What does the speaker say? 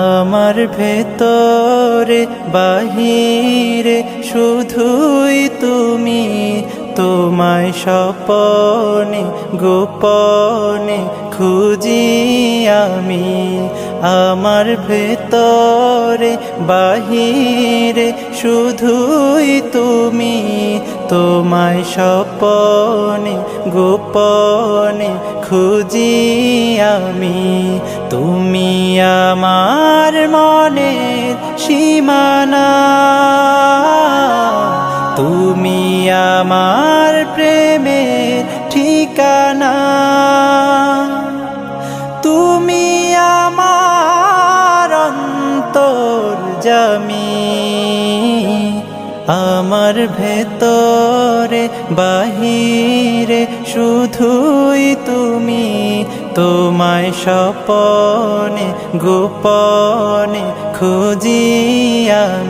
আমার ভেতরে বাহিরে শুধুই তুমি, তোমায় স্বপনে গোপনে খুঁজি আমি। আমার ভেতরে বাহিরে শুধুই তুমি, তোমায় স্বপনে গোপনে খুঁজি আমি। তুমি আমার মনের সীমানা, তুমি আমার প্রেমের ঠিকানা, তুমি আমার অন্তর্যামী। আমার ভেতরে বাহিরে শুধুই তুমি, তোমায় স্বপনে গোপনে খুঁজি আমি।